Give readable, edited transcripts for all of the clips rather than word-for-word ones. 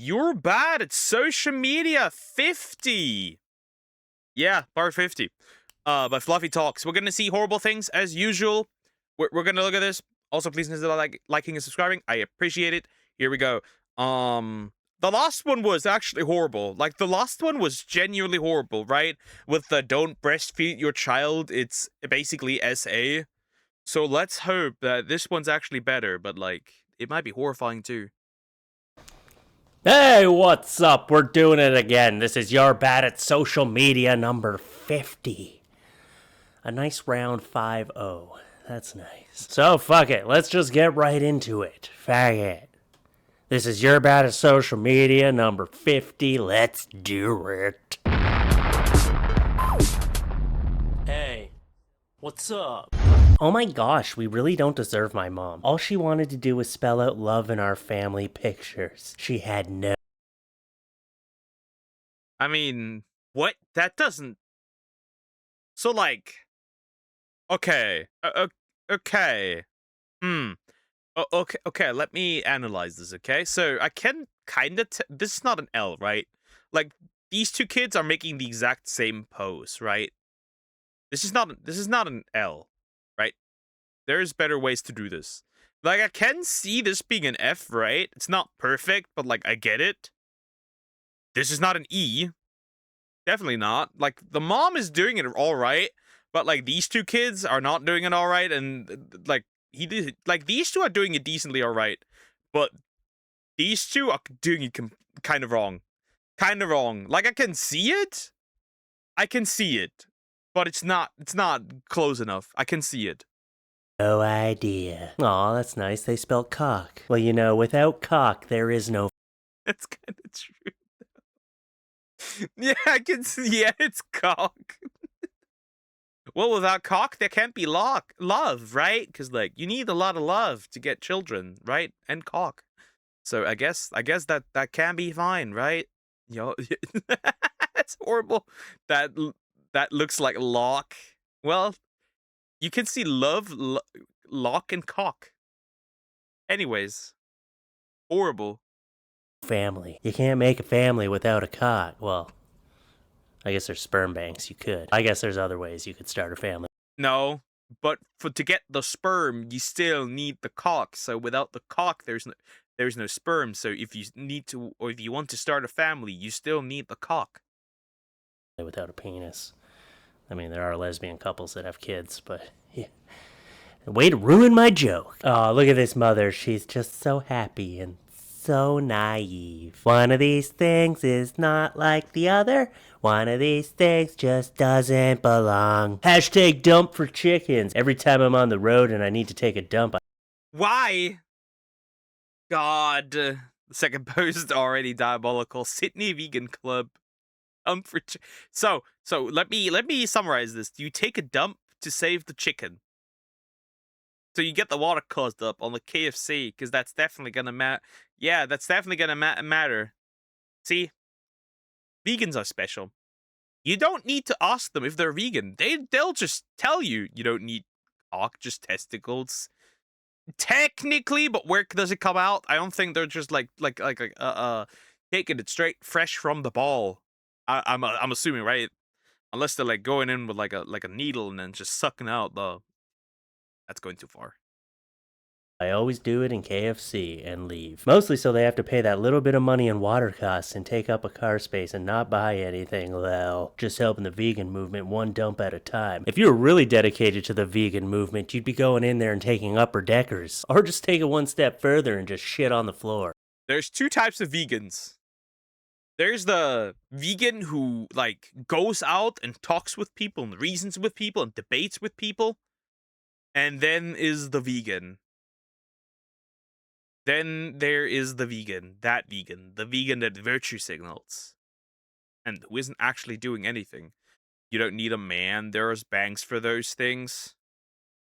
You're bad at social media 50. Yeah, part 50. By FLuffeeTalks. We're gonna see horrible things as usual. We're gonna look at this. Also, please consider liking and subscribing. I appreciate it. Here we go. The last one was actually horrible. Like, the last one was genuinely horrible, right? With the don't breastfeed your child, it's basically SA. So let's hope that this one's actually better, but, like, it might be horrifying too. Hey, what's up? We're doing it again. This is You're Bad at Social Media number 50. A nice round 5-0. That's nice. So, fuck it. Let's just get right into it. Faggot. This is You're Bad at Social Media number 50. Let's do it. Hey, what's up? Oh my gosh, we really don't deserve my mom. All she wanted to do was spell out love in our family pictures. She had no... I mean, what? That doesn't... So, like... Okay. Okay. Okay, let me analyze this, okay? So, I can kind of... This is not an L, right? Like, these two kids are making the exact same pose, right? This is not an L, right? There's better ways to do this. Like, I can see this being an F, right? It's not perfect, but, like, I get it. This is not an E. Definitely not. Like, the mom is doing it all right, but, like, these two kids are not doing it all right, and, like, these two are doing it decently all right, but these two are doing it kind of wrong. Kind of wrong. Like, I can see it. But it's not close enough. I can see it. No idea. Aw, that's nice. They spelled cock. Well, you know, without cock, there is no... That's kind of true. Yeah, I can see. Yeah, it's cock. Well, without cock, there can't be love, right? Because, like, you need a lot of love to get children, right? And cock. So I guess that can be fine, right? Yo, that's horrible. That looks like lock. Well, you can see love, lock, and cock. Anyways, horrible. Family. You can't make a family without a cock. Well, I guess there's sperm banks. You could. I guess there's other ways you could start a family. No, but to get the sperm, you still need the cock. So without the cock, there's no sperm. So if you need to, or if you want to start a family, you still need the cock. Without a penis. I mean, there are lesbian couples that have kids, but yeah. Way to ruin my joke. Oh, look at this mother. She's just so happy and so naive. One of these things is not like the other. One of these things just doesn't belong. Hashtag dump for chickens. Every time I'm on the road and I need to take a dump. Why? God. The second post already diabolical. Sydney Vegan Club. For so let me summarize this. You take a dump to save the chicken. So you get the water caused up on the KFC, because that's definitely gonna matter. Yeah, that's definitely gonna matter. See, vegans are special. You don't need to ask them if they're vegan. They'll just tell you. You don't need cock, just testicles. Technically, but where does it come out? I don't think they're just like taking it straight fresh from the ball. I'm assuming, right? Unless they're like going in with like a needle and then just sucking out the. That's going too far. I always do it in KFC and leave. Mostly so they have to pay that little bit of money in water costs and take up a car space and not buy anything, well, just helping the vegan movement one dump at a time. If you were really dedicated to the vegan movement, you'd be going in there and taking upper deckers. Or just take it one step further and just shit on the floor. There's two types of vegans. There's the vegan who, like, goes out and talks with people and reasons with people and debates with people. And then is the vegan. Then there is the vegan, the vegan that virtue signals, and who isn't actually doing anything. You don't need a man. There's banks for those things.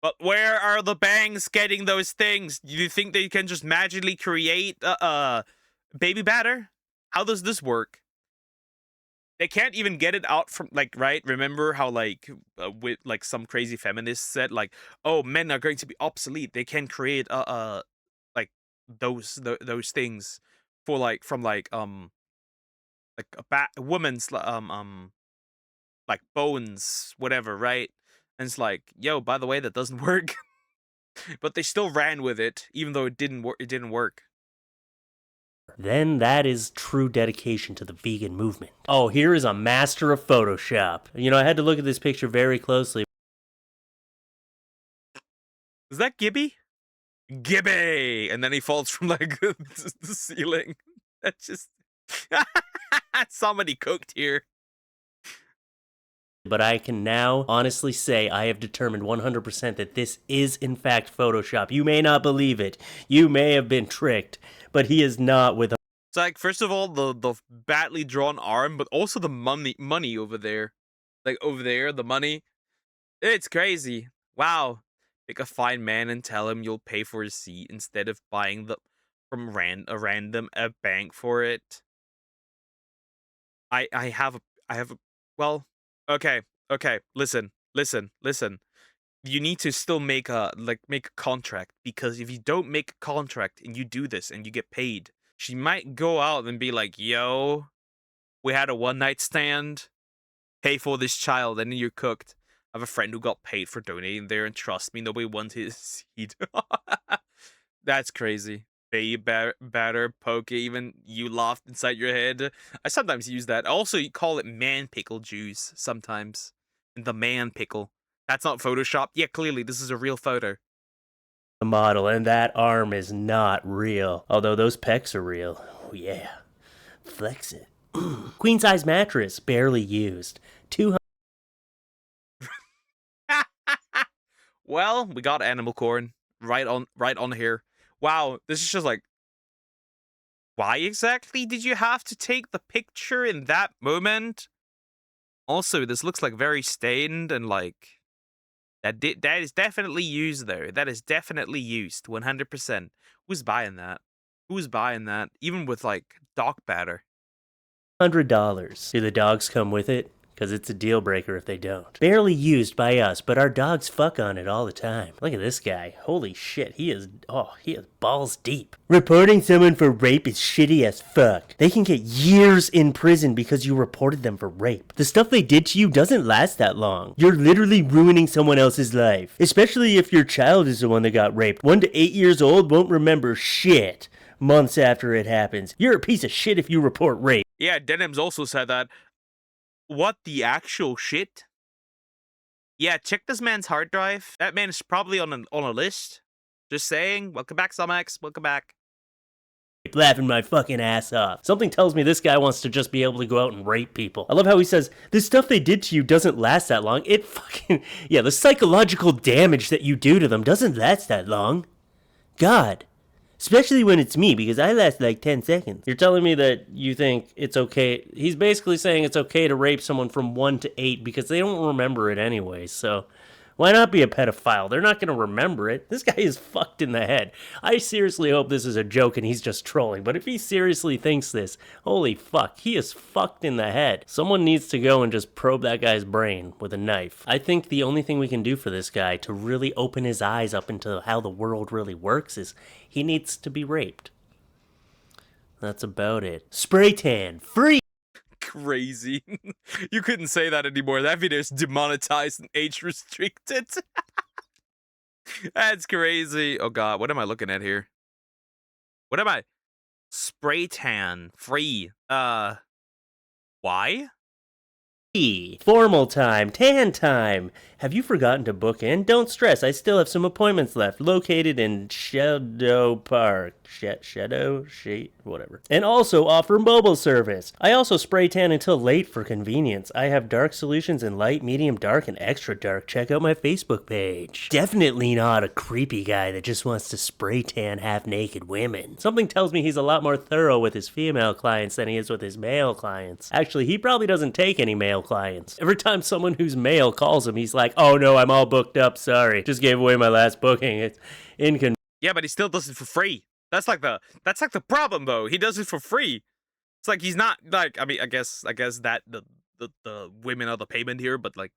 But where are the banks getting those things? Do you think they can just magically create baby batter? How does this work? They can't even get it out from, like, right? Remember how, like, with, like, some crazy feminists said, like, oh, men are going to be obsolete. They can create like those things for like from like a woman's like bones, whatever, right? And it's like, yo, by the way, that doesn't work. But they still ran with it, even though it didn't work. It didn't work. Then that is true dedication to the vegan movement. Oh, here is a master of Photoshop. You know, I had to look at this picture very closely. Is that Gibby? Gibby! And then he falls from like the ceiling. That's just somebody cooked here. But I can now honestly say I have determined 100% that this is in fact Photoshop. You may not believe it. You may have been tricked, but he is not with. It's like, first of all, the badly drawn arm, but also the money over there. Like over there, the money. It's crazy. Wow. Pick a fine man and tell him you'll pay for his seat instead of buying the from a random bank for it. I have a well, okay, listen. You need to still make a contract, because if you don't make a contract and you do this and you get paid, she might go out and be like, "Yo, we had a one night stand. Pay for this child," and then you're cooked. I have a friend who got paid for donating there, and trust me, nobody wants his seed. That's crazy. Baby batter, poke, even you laughed inside your head. I sometimes use that. Also, you call it man pickle juice sometimes. The man pickle. That's not Photoshop. Yeah, clearly, this is a real photo. The model, and that arm is not real. Although those pecs are real. Oh, yeah. Flex it. Queen size mattress, barely used. 200. Well, we got animal corn right on here. Wow, this is just like, why exactly did you have to take the picture in that moment? Also, this looks like very stained, and like that is definitely used though. That is definitely used 100%. Who's buying that? Who's buying that? Even with like dog batter. $100. Do the dogs come with it? Because it's a deal breaker if they don't. Barely used by us, but our dogs fuck on it all the time. Look at this guy. Holy shit, he is balls deep. Reporting someone for rape is shitty as fuck. They can get years in prison because you reported them for rape. The stuff they did to you doesn't last that long. You're literally ruining someone else's life. Especially if your child is the one that got raped. 1 to 8 years old won't remember shit months after it happens. You're a piece of shit if you report rape. Yeah, Denim's also said that. What the actual shit? Yeah, check this man's hard drive. That man is probably on a list. Just saying. Welcome back, Sumax. Welcome back. Laughing my fucking ass off. Something tells me this guy wants to just be able to go out and rape people. I love how he says, this stuff they did to you doesn't last that long. It fucking... Yeah, the psychological damage that you do to them doesn't last that long. God. Especially when it's me, because I last like 10 seconds. You're telling me that you think it's okay. He's basically saying it's okay to rape someone from 1 to 8 because they don't remember it anyway, so... Why not be a pedophile? They're not going to remember it. This guy is fucked in the head. I seriously hope this is a joke and he's just trolling. But if he seriously thinks this, holy fuck, he is fucked in the head. Someone needs to go and just probe that guy's brain with a knife. I think the only thing we can do for this guy to really open his eyes up into how the world really works is he needs to be raped. That's about it. Spray tan, free! Crazy. You couldn't say that anymore. That video is demonetized and age restricted. That's crazy. Oh god, what am I looking at here? What am I? Spray tan free. Why? Formal time, tan time. Have you forgotten to book in? Don't stress, I still have some appointments left, located in Shadow Park. Whatever. And also offer mobile service. I also spray tan until late for convenience. I have dark solutions in light, medium dark, and extra dark. Check out my Facebook page. Definitely not a creepy guy that just wants to spray tan half-naked women. Something tells me he's a lot more thorough with his female clients than he is with his male clients. Actually, he probably doesn't take any male clients. Every time someone who's male calls him, he's like, oh no, I'm all booked up, sorry. Just gave away my last booking. It's inconvenient. Yeah, but he still does it for free. That's like the problem though. He does it for free. It's like he's not like, I mean, I guess that the women are the payment here, but like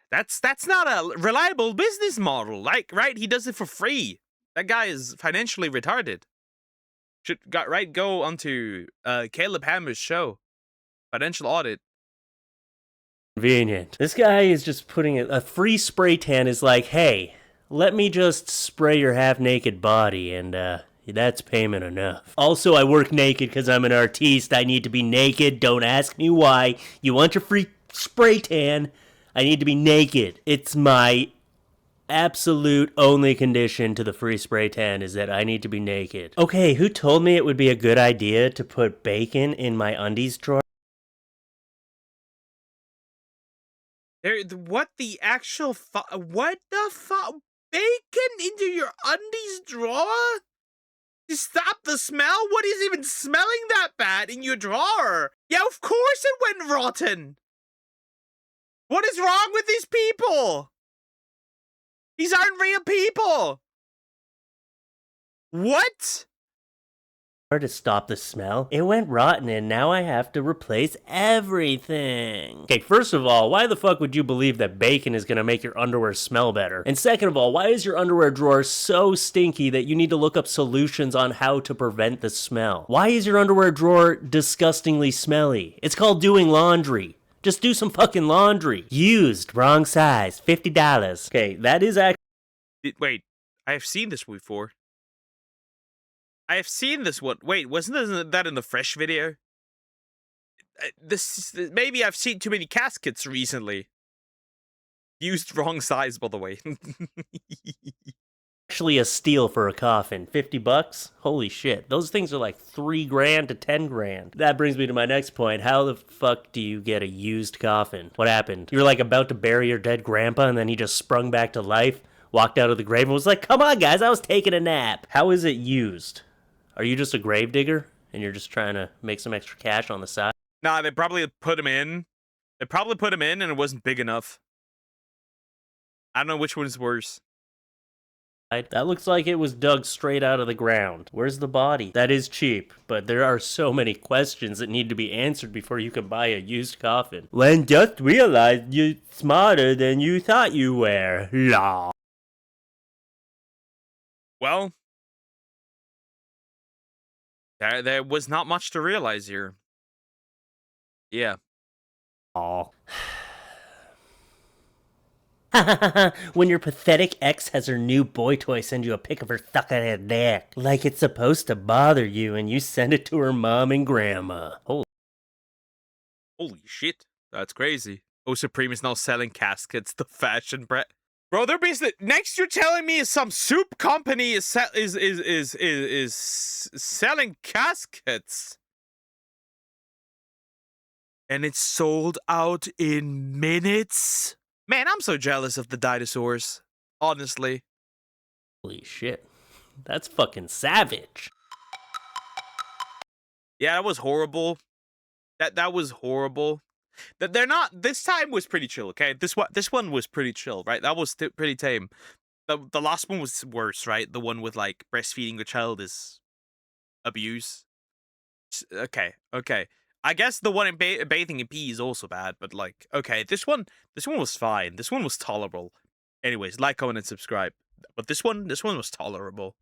that's not a reliable business model. Like, right? He does it for free. That guy is financially retarded. Go onto Caleb Hammer's show, Financial Audit. Convenient. This guy is just putting a free spray tan is like, hey, let me just spray your half-naked body and that's payment enough. Also, I work naked because I'm an artiste. I need to be naked. Don't ask me why. You want your free spray tan? I need to be naked. It's my absolute only condition to the free spray tan is that I need to be naked. Okay, who told me it would be a good idea to put bacon in my undies drawer? What the actual what the fuck? Bacon into your undies drawer? To stop the smell? What is even smelling that bad in your drawer? Yeah, of course it went rotten. What is wrong with these people? These aren't real people. What? To stop the smell. It went rotten and now I have to replace everything. Okay, first of all, why the fuck would you believe that bacon is gonna make your underwear smell better? And second of all, why is your underwear drawer so stinky that you need to look up solutions on how to prevent the smell? Why is your underwear drawer disgustingly smelly? It's called doing laundry. Just do some fucking laundry. Used, wrong size, $50. Okay, that is actually... Wait, I have seen this before. I have seen this one. Wait, wasn't that in the Fresh video? Maybe I've seen too many caskets recently. Used wrong size, by the way. Actually a steal for a coffin. $50? Holy shit. Those things are like $3,000 to $10,000. That brings me to my next point. How the fuck do you get a used coffin? What happened? You were like about to bury your dead grandpa and then he just sprung back to life, walked out of the grave and was like, come on guys, I was taking a nap. How is it used? Are you just a grave digger and you're just trying to make some extra cash on the side? Nah, they probably put him in. They probably put him in and it wasn't big enough. I don't know which one's worse. That looks like it was dug straight out of the ground. Where's the body? That is cheap, but there are so many questions that need to be answered before you can buy a used coffin. Len just realized you're smarter than you thought you were. Law. Well, there was not much to realize here. Yeah. Aw. When your pathetic ex has her new boy toy send you a pic of her sucking her dick. Like it's supposed to bother you and you send it to her mom and grandma. Holy shit. That's crazy. O Supreme is now selling caskets, the fashion brand. Bro, they're basically next you're telling me is some soup company is selling caskets. And it's sold out in minutes. Man, I'm so jealous of the dinosaurs. Honestly. Holy shit. That's fucking savage. Yeah, that was horrible. That was horrible. That they're not. This time was pretty chill. Okay, this one was pretty chill, right? That was pretty tame. The last one was worse, right? The one with like breastfeeding a child is abuse. Okay. I guess the one in bathing in pee is also bad, but like, okay, this one was fine. This one was tolerable. Anyways, like, comment, and subscribe. But this one was tolerable.